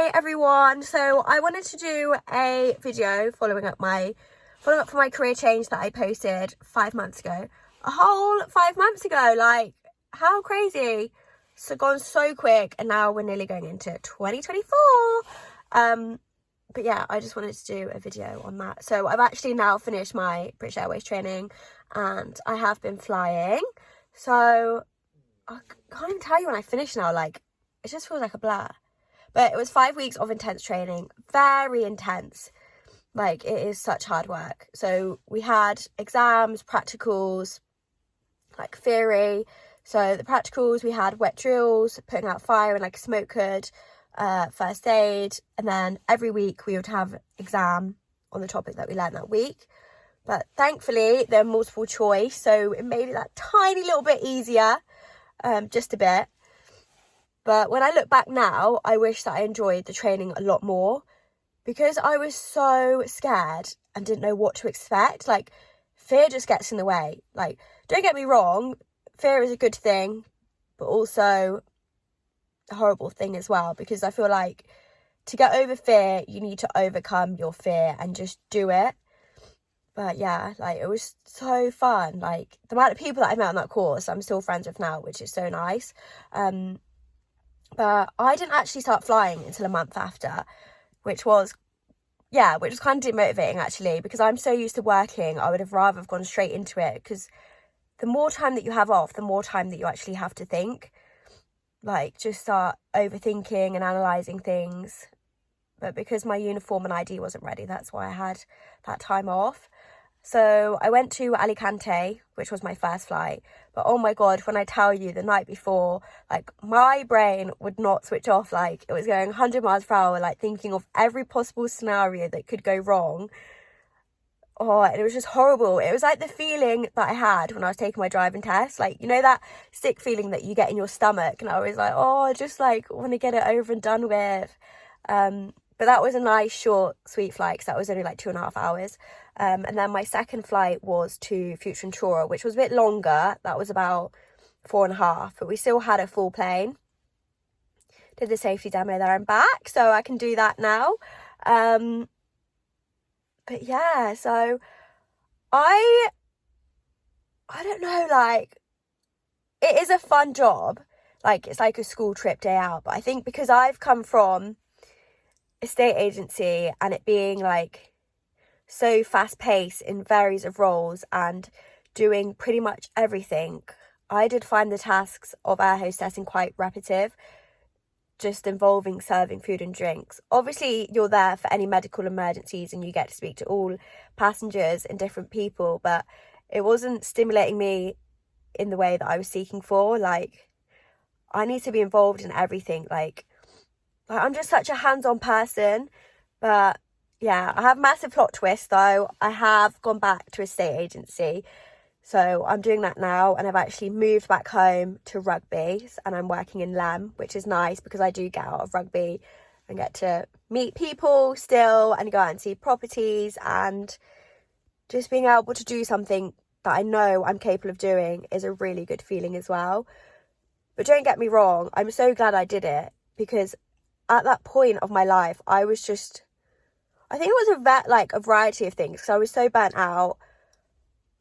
Hi everyone, so I wanted to do a video following up for my career change that I posted 5 months ago. A whole 5 months ago, like how crazy. So gone so quick, and now we're nearly going into 2024. But yeah, I just wanted to do a video on that. So I've actually now finished my British Airways training and I have been flying. So I can't even tell you when I finished now, like it just feels like a blur. But it was 5 weeks of intense training, very intense. Like, it is such hard work. So we had exams, practicals, like theory. So the practicals, we had wet drills, putting out fire in like a smoke hood, first aid. And then every week we would have exam on the topic that we learned that week. But thankfully, they're multiple choice. So it made it that tiny little bit easier, just a bit. But when I look back now, I wish that I enjoyed the training a lot more because I was so scared and didn't know what to expect. Like, fear just gets in the way. Like, don't get me wrong, fear is a good thing, but also a horrible thing as well, because I feel like to get over fear, you need to overcome your fear and just do it. But yeah, like, it was so fun. Like, the amount of people that I met on that course, I'm still friends with now, which is so nice. But I didn't actually start flying until a month after, which was kind of demotivating actually, because I'm so used to working. I would have rather have gone straight into it, because the more time that you have off, the more time that you actually have to think, like just start overthinking and analysing things. But because my uniform and ID wasn't ready, that's why I had that time off. So I went to Alicante, which was my first flight. But oh my God, when I tell you, the night before, like my brain would not switch off. Like it was going 100 miles per hour, like thinking of every possible scenario that could go wrong. Oh, and it was just horrible. It was like the feeling that I had when I was taking my driving test. Like, you know, that sick feeling that you get in your stomach. And I was like, oh, I just like want to get it over and done with. But that was a nice, short, sweet flight, because that was only like 2.5 hours. And then my second flight was to Fuerteventura, which was a bit longer. That was about 4.5, but we still had a full plane. Did the safety demo there and back, so I can do that now. But yeah, so I don't know, like, it is a fun job. Like, it's like a school trip day out. But I think because I've come from estate agency and it being like so fast paced in various of roles and doing pretty much everything, I did find the tasks of air hostessing quite repetitive, just involving serving food and drinks. Obviously you're there for any medical emergencies and you get to speak to all passengers and different people, but it wasn't stimulating me in the way that I was seeking for. Like, I need to be involved in everything. Like I'm just such a hands-on person. But yeah, I have massive plot twist though. I have gone back to a estate agency. So I'm doing that now, and I've actually moved back home to rugby, and I'm working in Lem, which is nice because I do get out of rugby and get to meet people still and go out and see properties, and just being able to do something that I know I'm capable of doing is a really good feeling as well. But don't get me wrong, I'm so glad I did it, because at that point of my life, I was just, I think it was a variety of things, because I was so burnt out.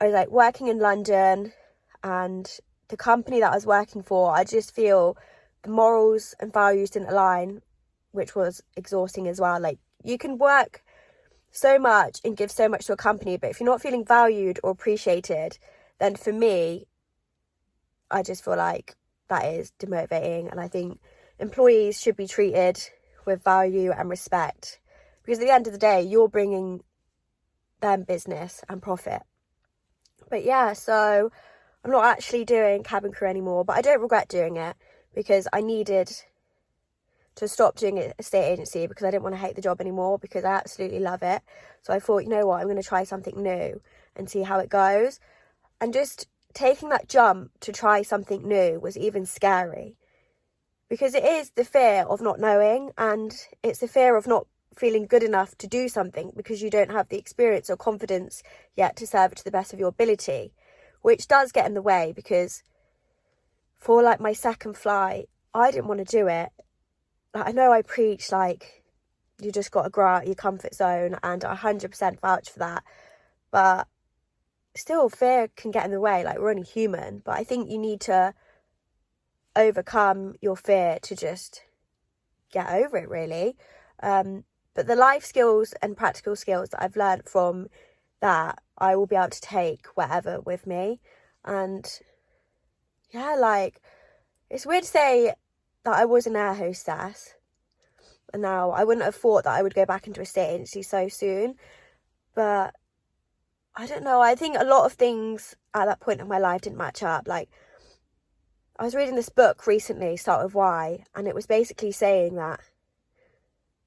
I was like working in London, and the company that I was working for, I just feel the morals and values didn't align, which was exhausting as well. Like, you can work so much and give so much to a company, but if you're not feeling valued or appreciated, then for me, I just feel like that is demotivating. And I think employees should be treated with value and respect, because at the end of the day, you're bringing them business and profit. But yeah, so I'm not actually doing cabin crew anymore, but I don't regret doing it, because I needed to stop doing it estate agency because I didn't want to hate the job anymore, because I absolutely love it. So I thought, you know what, I'm going to try something new and see how it goes. And just taking that jump to try something new was even scary, because it is the fear of not knowing, and it's the fear of not feeling good enough to do something because you don't have the experience or confidence yet to serve it to the best of your ability, which does get in the way. Because for like my second flight, I didn't want to do it like, I know I preach like you just got to grow out your comfort zone, and I 100% vouch for that, but still fear can get in the way. Like, we're only human, but I think you need to overcome your fear to just get over it, really. But the life skills and practical skills that I've learned from that, I will be able to take wherever with me. And yeah, like, it's weird to say that I was an air hostess, and now I wouldn't have thought that I would go back into a estate agency so soon, but I don't know, I think a lot of things at that point in my life didn't match up. Like, I was reading this book recently, Start With Why, and it was basically saying that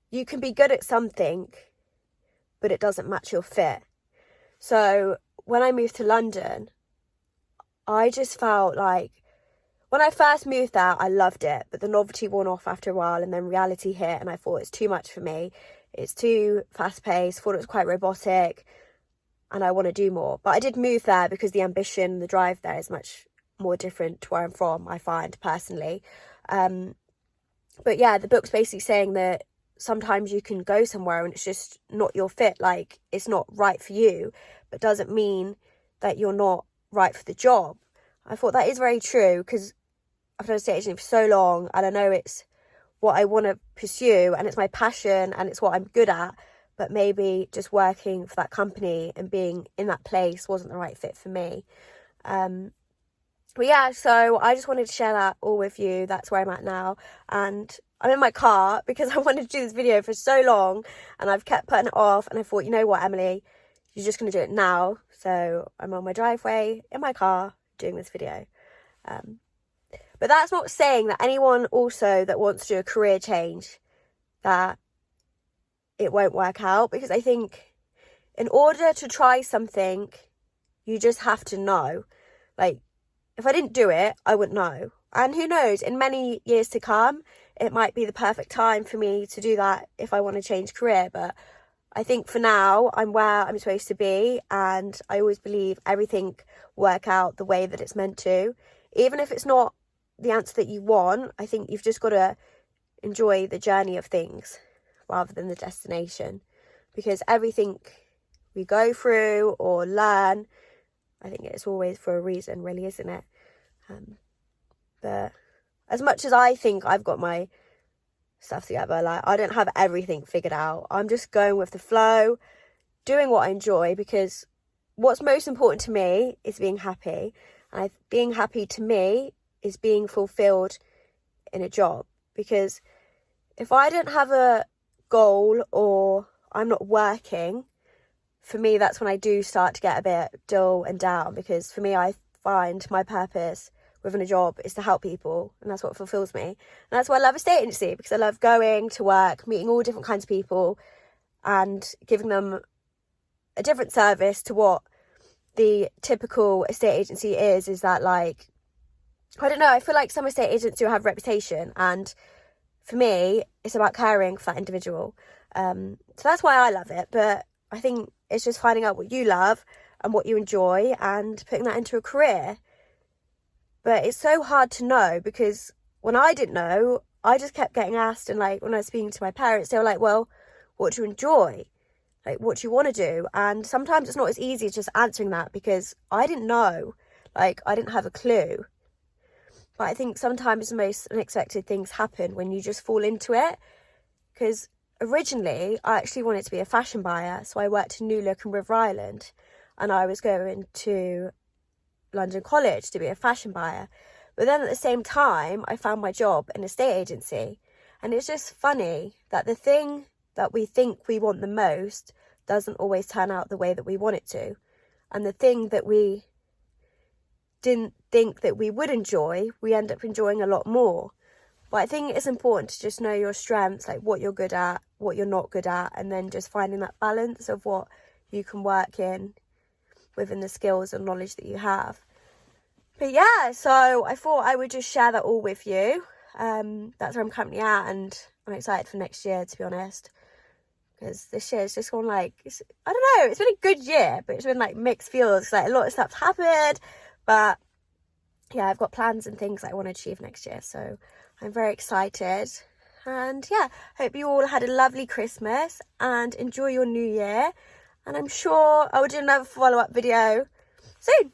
you can be good at something, but it doesn't match your fit. So when I moved to London, I just felt like, when I first moved there, I loved it, but the novelty worn off after a while, and then reality hit, and I thought it's too much for me. It's too fast-paced, thought it was quite robotic, and I want to do more. But I did move there because the ambition, the drive there is much more different to where I'm from, I find, personally. But yeah, the book's basically saying that sometimes you can go somewhere and it's just not your fit, like, it's not right for you, but doesn't mean that you're not right for the job. I thought that is very true, because I've done estate agency for so long, and I know it's what I want to pursue, and it's my passion, and it's what I'm good at, but maybe just working for that company and being in that place wasn't the right fit for me. But yeah, so I just wanted to share that all with you. That's where I'm at now, and I'm in my car because I wanted to do this video for so long, and I've kept putting it off, and I thought, you know what, Emily, you're just going to do it now. So I'm on my driveway in my car doing this video. But that's not saying that anyone also that wants to do a career change, that it won't work out, because I think in order to try something, you just have to know. Like, if I didn't do it, I wouldn't know. And who knows, in many years to come, it might be the perfect time for me to do that if I want to change career. But I think for now, I'm where I'm supposed to be, and I always believe everything will work out the way that it's meant to. Even if it's not the answer that you want, I think you've just got to enjoy the journey of things rather than the destination, because everything we go through or learn, I think it's always for a reason, really, isn't it? But as much as I think I've got my stuff together, like, I don't have everything figured out. I'm just going with the flow, doing what I enjoy, because what's most important to me is being happy. And being happy to me is being fulfilled in a job, because if I don't have a goal or I'm not working, for me, that's when I do start to get a bit dull and down, because for me, I find my purpose within a job is to help people, and that's what fulfills me. And that's why I love estate agency, because I love going to work, meeting all different kinds of people, and giving them a different service to what the typical estate agency is that, like, I don't know, I feel like some estate agents do have a reputation, and for me, it's about caring for that individual. So that's why I love it. But I think it's just finding out what you love and what you enjoy and putting that into a career. But it's so hard to know, because when I didn't know, I just kept getting asked, and like when I was speaking to my parents, they were like, well, what do you enjoy? Like, what do you want to do? And sometimes it's not as easy as just answering that, because I didn't know. Like, I didn't have a clue. But I think sometimes the most unexpected things happen when you just fall into it. Because originally, I actually wanted to be a fashion buyer. So I worked in New Look and River Island, and I was going to London College to be a fashion buyer. But then at the same time, I found my job in a estate agency. And it's just funny that the thing that we think we want the most doesn't always turn out the way that we want it to. And the thing that we didn't think that we would enjoy, we end up enjoying a lot more. But I think it's important to just know your strengths, like what you're good at, what you're not good at, and then just finding that balance of what you can work in within the skills and knowledge that you have. But yeah, so I thought I would just share that all with you. That's where I'm currently at, and I'm excited for next year, to be honest, because this year has just gone like, I don't know, it's been a good year, but it's been like mixed feels. Like, a lot of stuff's happened, but yeah, I've got plans and things that I want to achieve next year, so I'm very excited. And yeah, hope you all had a lovely Christmas and enjoy your new year. And I'm sure I will do another follow-up video soon.